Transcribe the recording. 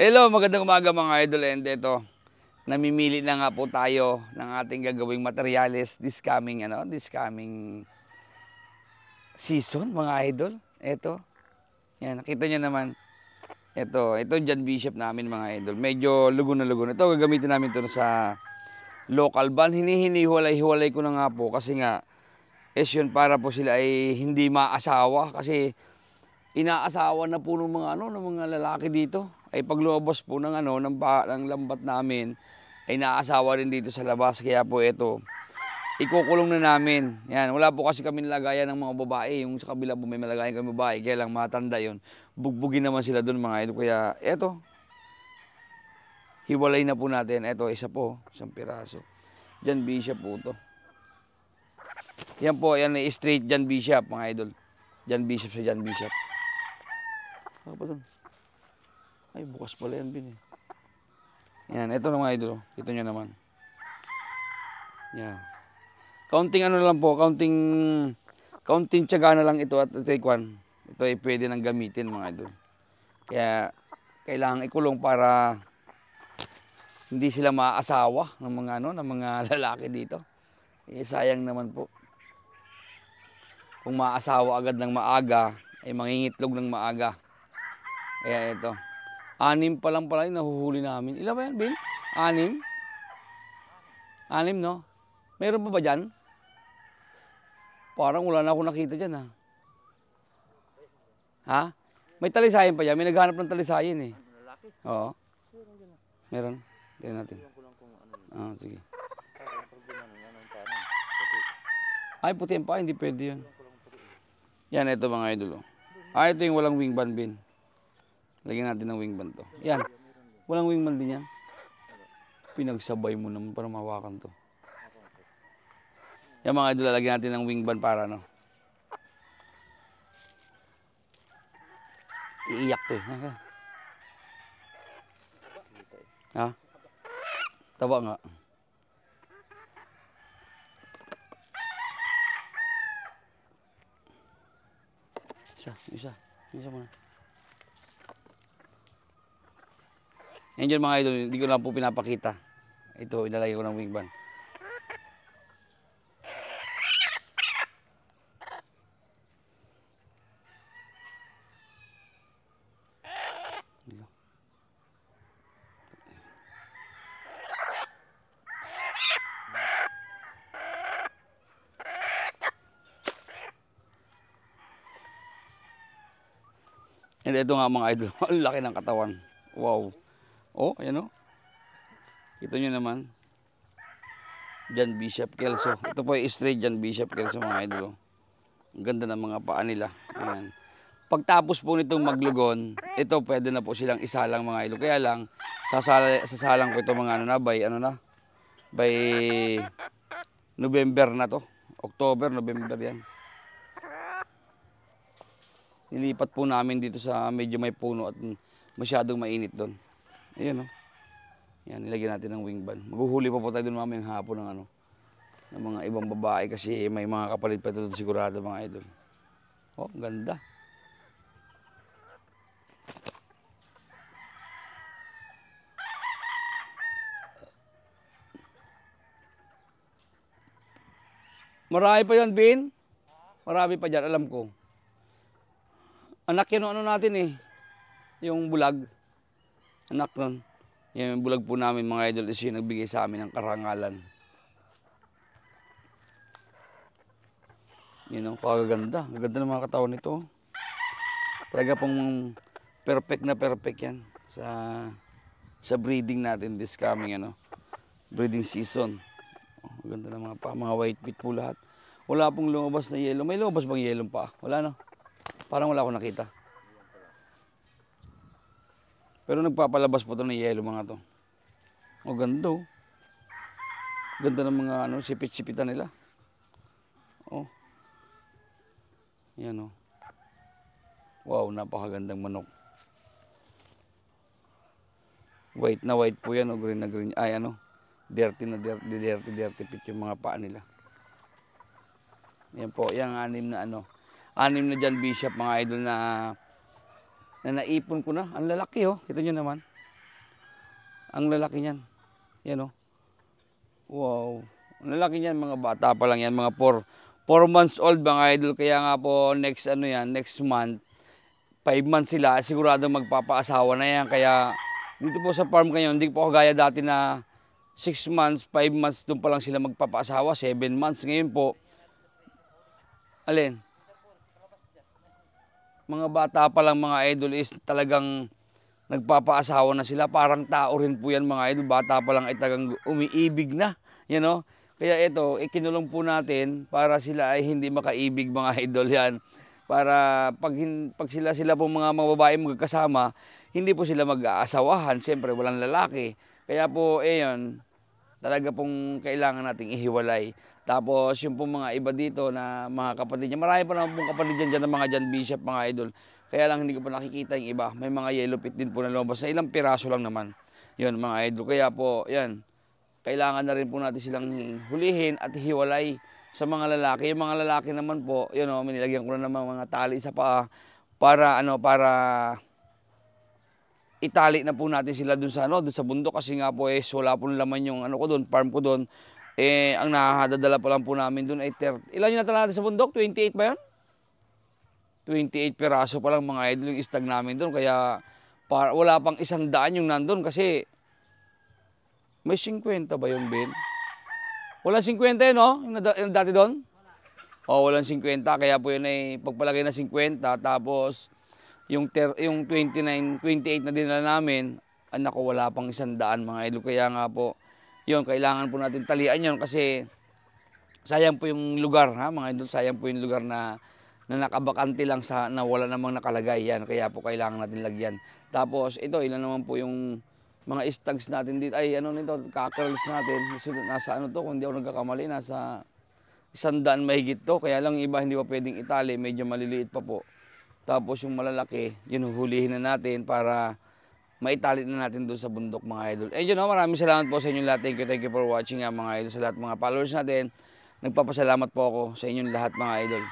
Hello, magandang umaga mga idol. And ito, namimili na nga po tayo ng ating gagawing materyales this coming season mga idol. Ito, yan, nakita nyo naman. Ito John Bishop namin mga idol. Medyo lugo na lugo. Ito, gagamitin namin ito sa local van. Hinihiniwalay-hiwalay ko na nga po kasi nga, yun para po sila ay hindi maasawa kasi inaasawa na po ng mga lalaki dito. Ay pag lumabas po ng ng lambat namin ay naasawa rin dito sa labas. Kaya po ito, ikukulong na namin. Yan, wala po kasi kami nilagayan ng mga babae. Yung sa kabila po may malagayan kami babae, kaya lang matanda yon. Bugbugin naman sila doon mga idol. Kaya ito, hiwalay na po natin. Ito, isa po, isang piraso. John Bishop po to. Yan po, yan ay straight John Bishop mga idol. John Bishop sa John Bishop. Ano pa doon? Ay, bukas pala yan, Bin. Yan, ito na mga idol. Ito nyo naman. Yan. Counting lang po, counting tiyaga na lang ito at ito ay pwede nang gamitin mga idol. Kaya, kailangan ikulong para hindi sila maaasawa ng mga lalaki dito. Eh, sayang naman po. Kung maasawa agad ng maaga, ay mangingitlog ng maaga. Kaya ito. 6 pa lang pala yung nahuhuli namin. Ilan ba yan, Bin? 6? 6, no? Meron pa ba dyan? Parang wala na akong nakita dyan, ha? Ha? May talisayin pa dyan. May naghanap ng talisayin, eh. Oo. Meron. Tignan natin. Ah, sige. Ay, puti pa. Hindi pwede yun. Yan, ito mga idol. Ah, ito yung walang wingban, Bin. Lagyan natin ng wingban to. Yan. Walang wingban din yan. Pinagsabay mo naman para mahawakan to. Yan mga idol, lagyan natin ng wingban para iiyak to eh. Ha? Taba nga. Isa muna. Yan dyan mga idol, hindi ko lang po pinapakita. Ito, ilalagay ko ng wingban. And ito nga mga idol, ang laki ng katawan. Wow. Oh, ayan o. Kita nyo naman. John Bishop Kelso. Ito po ay straight John Bishop Kelso mga idol. Ang ganda ng mga paa nila. Ayan. Pagtapos po nitong maglugon, ito pwede na po silang isalang mga idol. Kaya lang, sasalang ko ito mga by November na to. October, November yan. Nilipat po namin dito sa medyo may puno at masyadong mainit doon. Ayan o. Yan, nilagyan natin ng wingban. Maghuhuli pa po tayo doon mamayang hapon ng ng mga ibang babae kasi may mga kapalit pa ito doon sigurado mga idol. Oh, ganda. Marami pa yan, Bin. Marami pa dyan, alam ko. Anak yun natin eh. Yung bulag. Anak nun. Yung bulag po namin mga idol is yung nagbigay sa amin ng karangalan. Yun ang kagaganda. Gaganda ng mga katawan nito. Talaga pong perfect na perfect yan sa breeding natin this coming breeding season. Oh, ganda ng mga white pit po lahat. Wala pong lumabas na yellow. May lumabas bang yellow pa? Wala no? Parang wala akong nakita. Pero nagpapalabas po ito ng yellow mga to. O ganda oh. Ganda ng mga sipit-sipitan nila. Oh. Yan oh. Wow, napakagandang manok. White na white po yan o green na green. Ay dirty na dirty pit yung mga paa nila. Yan po, yung 6 na 6 na John Bishop mga idol na naipon ko na. Ang lalaki oh, kita nyo naman. Ang lalaki niyan. Yan oh. Wow. Ang lalaki niyan, mga bata pa lang yan, mga 4 months old mga idol. Kaya nga po next next month, 5 months sila, sigurado magpapaasawa na yan. Kaya dito po sa farm ngayon, hindi po kagaya dati na 6 months, 5 months, doon pa lang sila magpapaasawa, 7 months. Ngayon po, alin? Mga bata pa lang mga idol is talagang nagpapaasawa na sila. Parang tao rin po yan mga idol. Bata pa lang ay talagang umiibig na. You know? Kaya ito, ikinulong po natin para sila ay hindi makaibig mga idol yan. Para pag sila po mga babae magkasama, hindi po sila mag-aasawahan. Siyempre, walang lalaki. Kaya po, yun, talaga pong kailangan nating ihiwalay. Tapos yung pong mga iba dito na mga kapatid niya, marami pa naman pong kapatid dyan ng mga John Bishop mga idol. Kaya lang hindi ko pa nakikita yung iba. May mga yellow pit din po na lumabas na ilang piraso lang naman. Yun mga idol. Kaya po, yan, kailangan na rin po natin silang hulihin at hiwalay sa mga lalaki. Yung mga lalaki naman po, yun o, nilagyan ko na naman mga tali sa paa para itali na po natin sila dun sa dun sa bundok kasi nga po wala po laman yung ko doon, farm ko doon. Ang nakakadadala pa lang po namin doon ay 30. Ilan yung natala natin sa bundok? 28 ba yun? 28 piraso pa lang mga idol yung istag namin doon. Kaya wala pang 100 yung nandun kasi may 50 ba yung bin? Walang 50 yun, no? Yung dati doon? O, walang 50. Kaya po yun ay pagpalagay na 50. Tapos yung 29, 28 na dinala namin, naku, wala pang 100 mga idol. Kaya nga po, yun, kailangan po natin talian yun kasi sayang po yung lugar, ha, mga idol. Sayang po yung lugar na nakabakante lang na wala namang nakalagay yan. Kaya po kailangan natin lagyan. Tapos ito, ilan naman po yung mga stags natin dito. Ay, nito, cockerels natin. Nasa to, kung hindi ako nagkakamali, nasa 100 mahigit to. Kaya lang iba hindi pa pwedeng itali, medyo maliliit pa po. Tapos yung malalaki, yun hulihin na natin para maitali na natin doon sa bundok mga idol. Yun, maraming salamat po sa inyong lahat. Thank you for watching mga idol. Sa lahat mga followers natin, nagpapasalamat po ako sa inyong lahat mga idol.